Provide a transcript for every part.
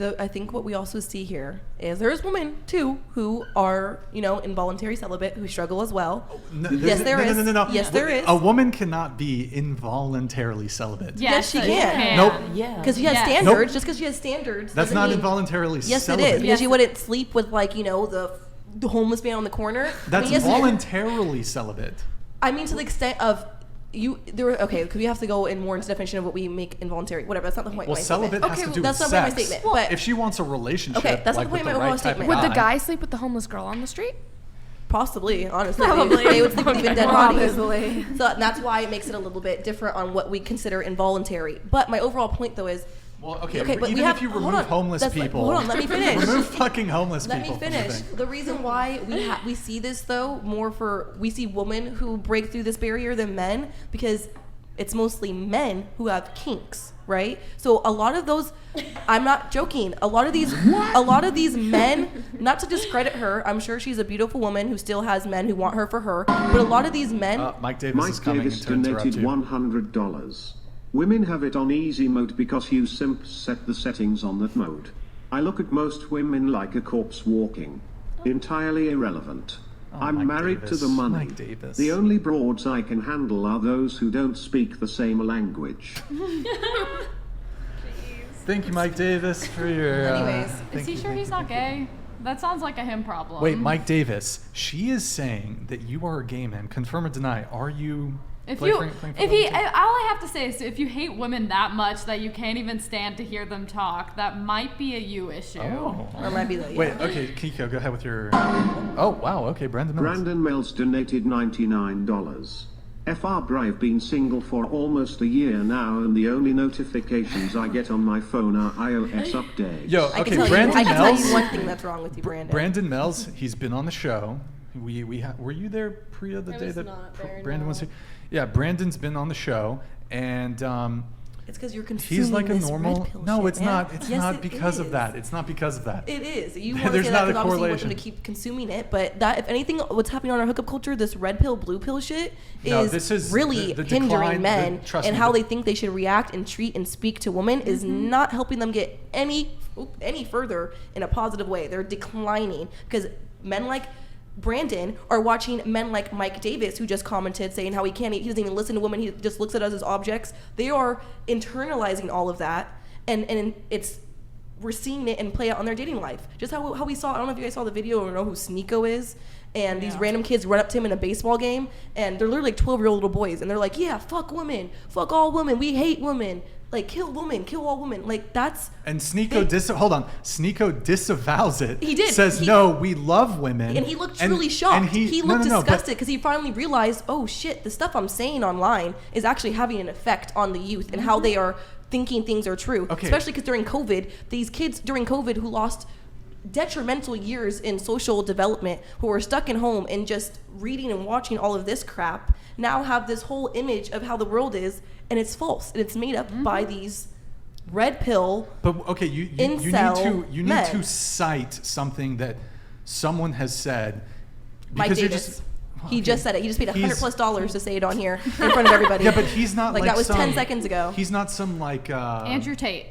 I think what we also see here is there's women too who are, involuntary celibate who struggle as well. Yes, there is. No. Yes, there is. A woman cannot be involuntarily celibate. Yes, she can. Nope. Yeah. Because she has standards. Nope. Just because she has standards. That's not involuntarily celibate. Yes, it is. Because you wouldn't sleep with the homeless man on the corner. That's voluntarily celibate. I mean, to the extent of because we have to go in more into definition of what we make involuntary. Whatever. That's not the point. Well, celibate has to do with sex. That's not my statement. Well, but if she wants a relationship, that's not the point of my overall statement. Would the guy sleep with the homeless girl on the street? Possibly, honestly. Probably. They would sleep with even dead bodies. Probably. So that's why it makes it a little bit different on what we consider involuntary. But my overall point, though, is... Well, okay, but even if you remove homeless people... hold on, let me finish. Remove fucking homeless people. Let me finish. The reason why we see this, though, we see women who break through this barrier than men, because it's mostly men who have kinks, right? So a lot of those... I'm not joking. A lot of these men, not to discredit her, I'm sure she's a beautiful woman who still has men who want her for her, but a lot of these men... Mike Davis is coming to interrupt you. $100. Women have it on easy mode because you simps set the settings on that mode. I look at most women like a corpse walking. Entirely irrelevant. I'm Mike married Davis. to the money. Mike Davis. The only broads I can handle are those who don't speak the same language. Thank you, Mike Davis, for your... Anyways. Is he sure he's not gay? That sounds like a him problem. Wait, Mike Davis, she is saying that you are a gay man. Confirm or deny. Are you... All I have to say is if you hate women that much that you can't even stand to hear them talk, that might be a you issue. Oh. Or it might be that, yeah. Wait, okay, Kiko, go ahead with your... Oh, wow, okay, Brandon Mills. Brandon Mills donated $99. FR, I've been single for almost a year now, and the only notifications I get on my phone are iOS updates. Yo, okay, I Brandon can tell Mills... you one thing that's wrong with you, Brandon. Brandon Mills, he's been on the show. Were you there, Priya, the day that Brandon was here? Yeah, Brandon's been on the show, and it's because you're consuming he's like a normal. red pill No, shit, it's man. not. It's yes, not because of that. It's not because of that. It is. You want to There's say not that a because obviously you want them correlation. to keep consuming it, but that if anything, what's happening on our hookup culture, this red pill, blue pill shit, this is really the hindering decline, men and how they think they should react and treat and speak to women is not helping them get any further in a positive way. They're declining because men like Brandon are watching men like Mike Davis, who just commented saying how he doesn't even listen to women, he just looks at us as objects. They are internalizing all of that, and we're seeing it and play out on their dating life. Just how we saw, I don't know if you guys saw the video or know who Sneeko is, and these random kids run up to him in a baseball game, and they're literally like 12-year-old little boys, and they're like, yeah, fuck women, fuck all women, we hate women. Like, kill women, kill all women. Like, that's... And Sneeko disavows it. He did. Says, no, we love women. And he looked truly shocked. And he looked disgusted because but he finally realized, oh, shit, the stuff I'm saying online is actually having an effect on the youth and how they are thinking things are true. Okay. Especially because during COVID, these kids during COVID who lost detrimental years in social development, who were stuck in home and just reading and watching all of this crap, now have this whole image of how the world is, and it's false, and it's made up by these red pill But okay, you need to cite something that someone has said. Mike Davis. He just said it. He just paid $100+ to say it on here in front of everybody. Yeah, but he's not like that was 10 seconds ago. He's not some Andrew Tate.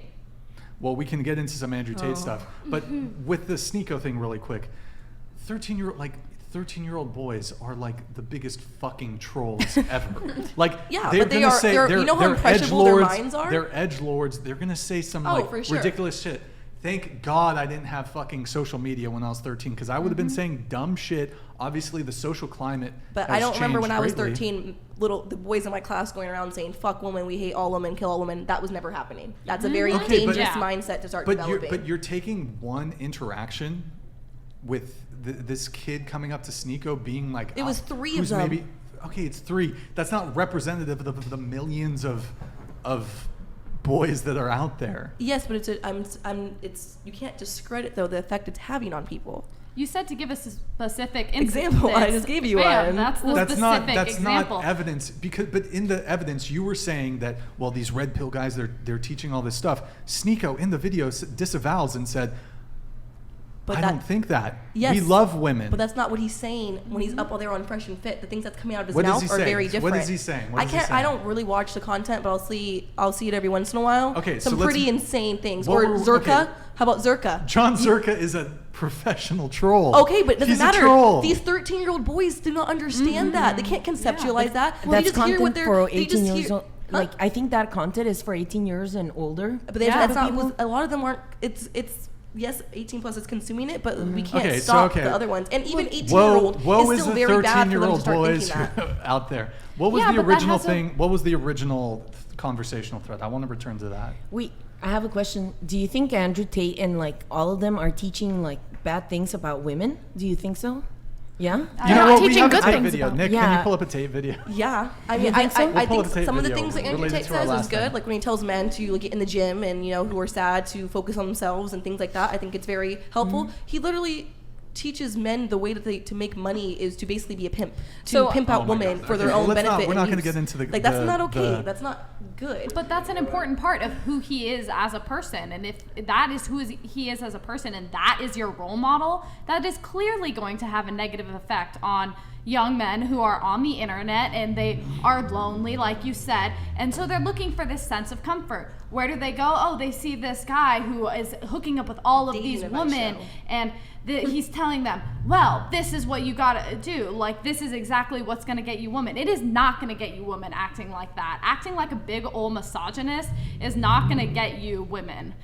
Well, we can get into some Andrew Tate stuff, but with the Sneeko thing, really quick, 13-year-old boys are like the biggest fucking trolls ever. Like, yeah, they're but they gonna are. say You know how impressionable their minds are. They're edgelords. They're gonna say some for sure. ridiculous shit. Thank God I didn't have fucking social media when I was 13, because I would have been saying dumb shit. Obviously, the social climate. But I don't remember when I was greatly. 13, the boys in my class going around saying "fuck women, we hate all women, kill all women." That was never happening. That's a very dangerous mindset to start developing. But you're taking one interaction with this kid coming up to Sneeko being like, it was 3 of them. Okay, it's 3. That's not representative of the millions of boys that are out there. Yes, but it's you can't discredit though the effect it's having on people. You said to give us a specific example. I just gave you one. That's the specific example. Not evidence, but in the evidence you were saying that, well, these red pill guys, they're teaching all this stuff. Sneeko in the video disavows and said, I don't think that. Yes, we love women. But that's not what he's saying when he's up all there on Fresh and Fit. The things that's coming out of his What mouth is he are saying? very different. What is he saying? I don't really watch the content, but I'll see it every once in a while. Okay, some so pretty insane things. Well, Or Zerka, How about Zerka? John Zerka is a professional troll. Okay, but it doesn't He's matter. A troll. These 13-year-old boys do not understand that. They can't conceptualize that. That's they just hear what content for they 18 just years hear, old. Like, I think that content is for 18 years and older. But that's not. A lot of them aren't. It's yes, 18 plus is consuming it, but we can't stop the other ones. And even 18-year-old is still very bad for them to start thinking that. Out there. What was the original thing? What was the original conversational thread? I want to return to that. I have a question. Do you think Andrew Tate and like all of them are teaching like bad things about women? Do you think so? Yeah. You know what? We teaching have a good Tate things video. about- Nick, can you pull up a Tate video? Yeah, I mean, think so? I We'll pull think up a Tate some of the video things that Andrew related Tate to our says is last good. thing. Like when he tells men to like get in the gym and who are sad to focus on themselves and things like that. I think it's very helpful. He literally teaches men the way to make money is to basically be a pimp, to pimp out women for their own benefit. We're not going to use. get into the like that's not okay. That's not good. But that's an important part of who he is as a person. And if that is who he is as a person and that is your role model, that is clearly going to have a negative effect on young men who are on the internet and they are lonely, like you said. And so they're looking for this sense of comfort. Where do they go? Oh, they see this guy who is hooking up with all of these women and he's telling them, well, this is what you gotta do. Like, this is exactly what's gonna get you women. It is not gonna get you women acting like that. Acting like a big old misogynist is not gonna get you women.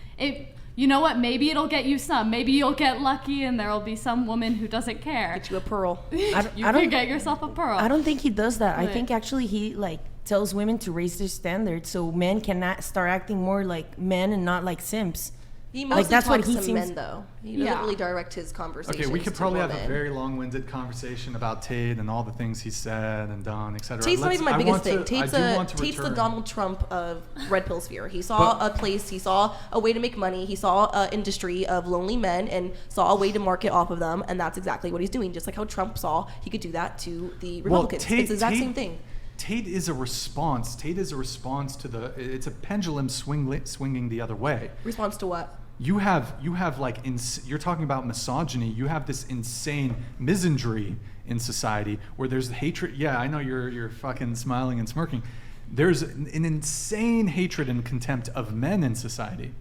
You know what? Maybe it'll get you some. Maybe you'll get lucky and there'll be some woman who doesn't care. Get you a pearl. You can get yourself a pearl. I don't think he does that. Right. I think actually he like tells women to raise their standards so men cannot start acting more like men and not like simps. He mostly Like, that's what talks he to seems- men, though. He doesn't really direct his conversations. Okay, we could probably to have a women. very long-winded conversation about Tate and all the things he said and done, etc. Tate's not even my biggest thing. Tate's the return. Donald Trump of red pill sphere. He saw a place, he saw a way to make money, he saw an industry of lonely men and saw a way to market off of them, and that's exactly what he's doing. Just like how Trump saw he could do that to the Republicans. It's the exact same thing. Tate is a response. Tate is a response to it's a pendulum swinging the other way. Response to what? You have like you're talking about misogyny. You have this insane misandry in society where there's hatred. Yeah, I know you're fucking smiling and smirking. There's an insane hatred and contempt of men in society.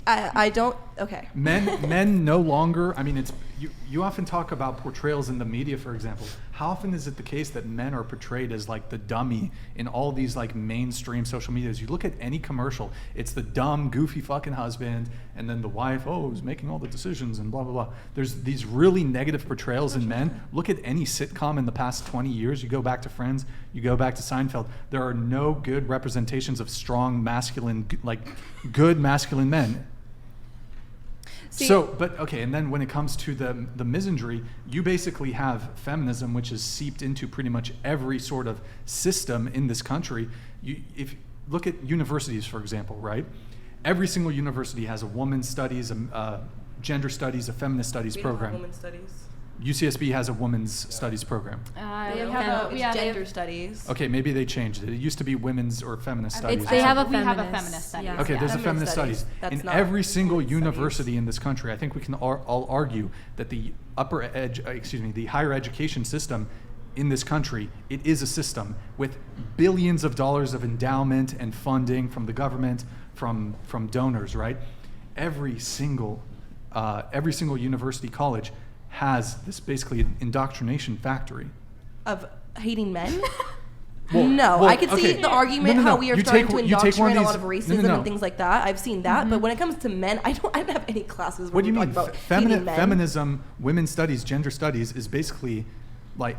I don't. Okay. Men no longer. I mean, it's you often talk about portrayals in the media, for example. How often is it the case that men are portrayed as like the dummy in all these like mainstream social medias? You look at any commercial, it's the dumb, goofy fucking husband, and then the wife, who's making all the decisions and blah blah blah. There's these really negative portrayals in men. Look at any sitcom in the past 20 years. You go back to Friends, you go back to Seinfeld. There are no good representations of strong masculine, like good masculine men. And then when it comes to the misandry, you basically have feminism, which is seeped into pretty much every sort of system in this country. If look at universities, for example, right? Every single university has a women's studies, a gender studies, a feminist studies program. Women's studies. UCSB has a women's studies program. They have gender studies. Okay, maybe they changed it. It used to be women's or feminist studies. They have a We have a feminist. feminist studies. Yeah. Okay, there's a Feminist feminist studies. studies. That's In not every single women's university in this country, I think we can all argue that the the higher education system in this country, it is a system with billions of dollars of endowment and funding from the government, from donors, right? Every single university college has this basically indoctrination factory. Of hating men? Well, I could see the argument how we are starting to indoctrinate a lot of these- racism and things like that. I've seen that, but when it comes to men, I don't have any classes where What do you we mean? talk about hating men. Feminism, women's studies, gender studies is basically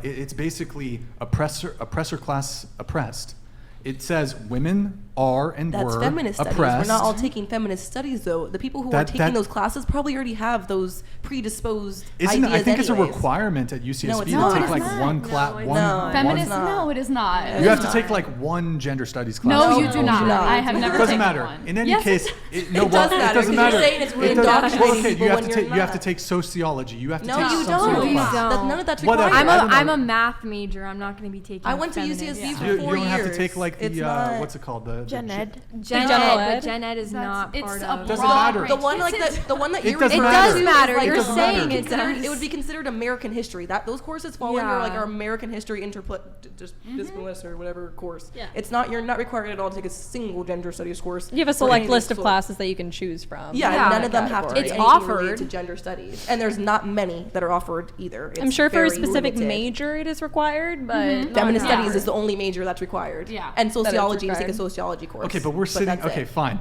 it's basically oppressor class oppressed. It says women are and That's were feminist studies. oppressed. We're not all taking feminist studies, though. The people who are taking those classes probably already have those predisposed ideas. I think it's a anyways. requirement at UCSB No, it's to not. take It's like not. one class. No, Feminist? it's not. No, it is not. You have to take like one gender studies class. No, you No, do you not. do not. I have never It doesn't taken matter. one. In any Yes, case, It does matter, it doesn't 'cause you're matter. saying it's really It doesn't- indoctrinating okay, people when you're you have to not. take sociology. You have to No, take you some sort of don't. You class. don't. None of that's Whatever. required. I I'm don't a know. math major. I'm not going to be taking. I went to feminist. UCSB Yeah. for You 4 don't have to years. take like It's the not- what's it called, Gen Ed. Gen General Ed, ed? but Gen Ed is not it's part a of. Doesn't broad matter. range. The one like the one that It you're doesn't referring matter. to It does is, matter. like, You're it would be saying it considered- does. It would be considered American history. That those courses fall under like our American history disciplinary or whatever course. Yeah. It's not you're not required at all to take a single gender studies course. You have a for select anything. list of So- classes that you can choose from. Yeah, Yeah. and none of them have to be It's anything offered. related to gender studies, and there's not many that are offered either. It's I'm sure for a very specific limited. major it is required, but Feminist Yeah. studies is the only major that's required. Yeah. And sociology to take a required. sociology course. Okay, but we're sitting. that's Okay, it. fine.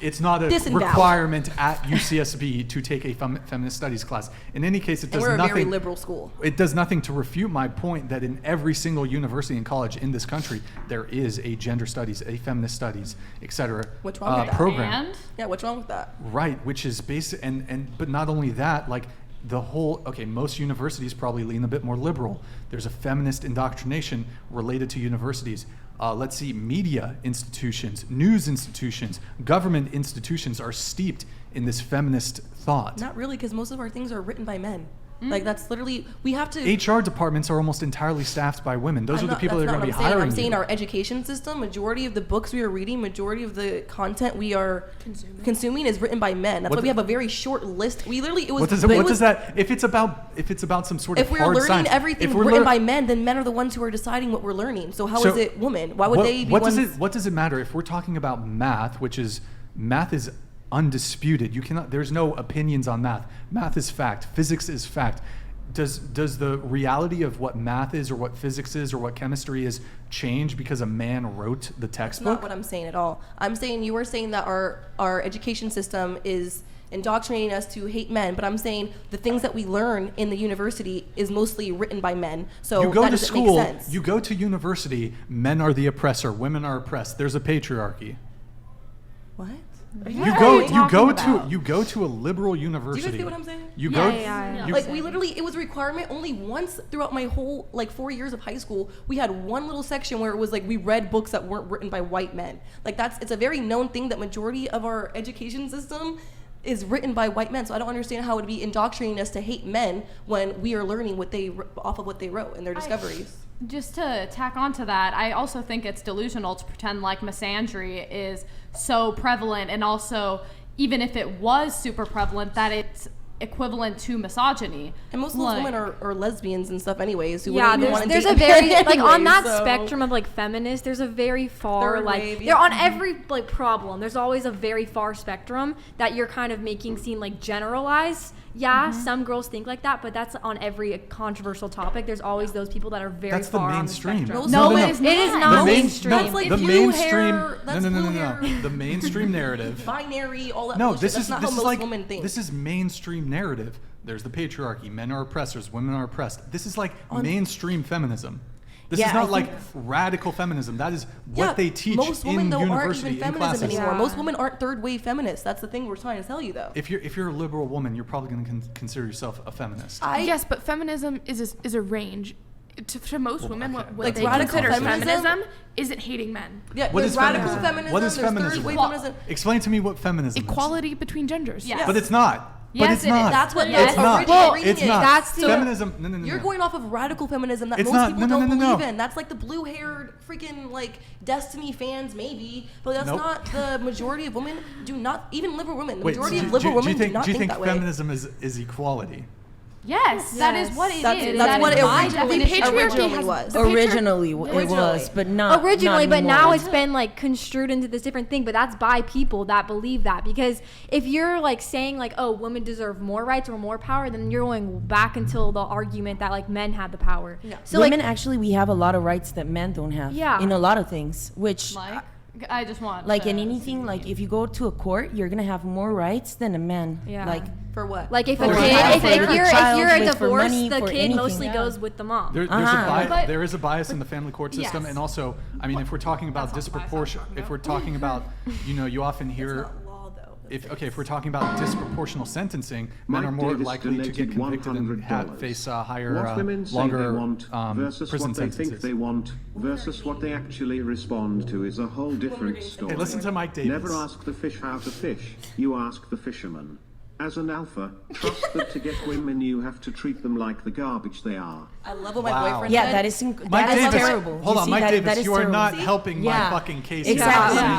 It's not a Disemboweled. requirement at UCSB to take a feminist studies class. In any case, it And does we're a nothing. very liberal school. It does nothing to refute my point that in every single university and college in this country, there is a gender studies, a feminist studies, etc. What's wrong with that? program. And Yeah, what's wrong with that? Right, which is basic, but not only that, like the whole, most universities probably lean a bit more liberal. There's a feminist indoctrination related to universities. Let's see, media institutions, news institutions, government institutions are steeped in this feminist thought. Not really, because most of our things are written by men. Like that's literally we have to. HR departments are almost entirely staffed by women. Those I'm are the not- people that that's are going to not be what I'm saying. hiring I'm saying you. our education system, majority of the books we are reading, majority of the content we are consuming is written by men. That's What why we the- have a very short list. We literally it was. What does it what was- does that? If it's about some sort of If we're hard learning science, everything if we're written lear- by men, then men are the ones who are deciding what we're learning. So how So is it women? Why would they be what ones? does it matter if we're talking about math, math is undisputed. You cannot. There's no opinions on math. Math is fact. Physics is fact. Does the reality of what math is or what physics is or what chemistry is change because a man wrote the That's textbook? not what I'm saying at all. I'm saying you were saying that our education system is indoctrinating us to hate men, but I'm saying the things that we learn in the university is mostly written by men. So You go that to doesn't school, make sense. you go to university, men are the oppressor, women are oppressed. There's a patriarchy. What? You What go are you talking you go to a liberal university. Do you guys get what I'm saying? You Yeah, go yeah. you- Like we literally, it was a requirement only once throughout my whole 4 years of high school. We had one little section where it was like we read books that weren't written by white men. Like it's a very known thing that majority of our education system is written by white men. So I don't understand how it would be indoctrinating us to hate men when we are learning off of what they wrote in their discoveries. Just to tack on to that, I also think it's delusional to pretend like misandry is so prevalent, and also, even if it was super prevalent, that it's equivalent to misogyny. And most of those women are lesbians and stuff anyways. Who Yeah, wouldn't even wanna there's date a very men like on anyway, that so- spectrum of like feminists, there's a very far Third like wave, they're yeah. on every like problem. There's always a very far spectrum that you're kind of making seem like generalized. Yeah, some girls think like that, but that's on every controversial topic. There's always those people that are very That's the far mainstream. on the spectrum. No, it is It is not. not The main- mainstream. no, That's like the blue mainstream. hair, that's no. blue hair. The mainstream narrative. binary, all that No, bullshit. this That's is not this how is most like women think. this is mainstream narrative. There's the patriarchy. Men are oppressors. Women are oppressed. This is like mainstream feminism. This Yeah, is not I like think- radical feminism. That is what Yeah, they teach most women in though aren't university even in feminism classes. anymore. Yeah. Most women aren't third wave feminists. That's the thing we're trying to tell you though. If you're a liberal woman, you're probably going to consider yourself a feminist. Yes, but feminism is a range. To most women, okay. what Like they radical consider feminism? feminism isn't hating men. Yeah, What there's is radical feminism? feminism. What is there's feminism? third wave Well, feminism. Explain to me what feminism Equality between genders. Yes. is. But it's not. Yes, but it's it is. not. That's what Yes. it's not. original reading It's is. not. That's the- feminism. No. You're going off of radical feminism that It's most not. people No, don't no. believe in. That's like the blue-haired freaking like Destiny fans maybe, but that's Nope. not the majority of women. Do not even liberal women. The Wait, majority so of liberal women do you do not think think that way. feminism is equality? Yes, that is what it is. That's That what is it my originally, definition. originally was. Originally, it was, but not Originally, not but now anymore. it's been like construed into this different thing. But that's by people that believe that, because if you're like saying like, oh, women deserve more rights or more power, then you're going back until the argument that like men had the power. Yeah. So women like, actually we have a lot of rights that men don't have. Yeah. In a lot of things, which Like, I just want like to in anything, like if you go to a court, you're gonna have more rights than a man. Yeah. Like For what? like if a For kid, child- if for you're the if child, you're a with- for divorce, money, the for kid anything. mostly Yeah. goes with the mom. But- There is a bias in the family court system, Yes. and also, I mean, if we're talking about That's not the bias I'm disproportion, talking if about. we're talking about, you often It's hear, not law though. if we're talking about disproportional sentencing, men Mike are more Davis likely to get donated convicted and $100. face What higher, women say longer they want versus prison what they think sentences. they want versus what they actually respond to is a whole different story. Hey, listen to Mike Davis. Never ask the fish how to fish, you ask the fisherman. As an alpha, trust that to get women you have to treat them like the garbage they are. I love what my Wow. boyfriend yeah, said. that is Mike that is Davis, terrible. hold You on, see, Mike that Davis, is you are terrible. not See? helping my Yeah. fucking case. Exactly. Here. Yeah.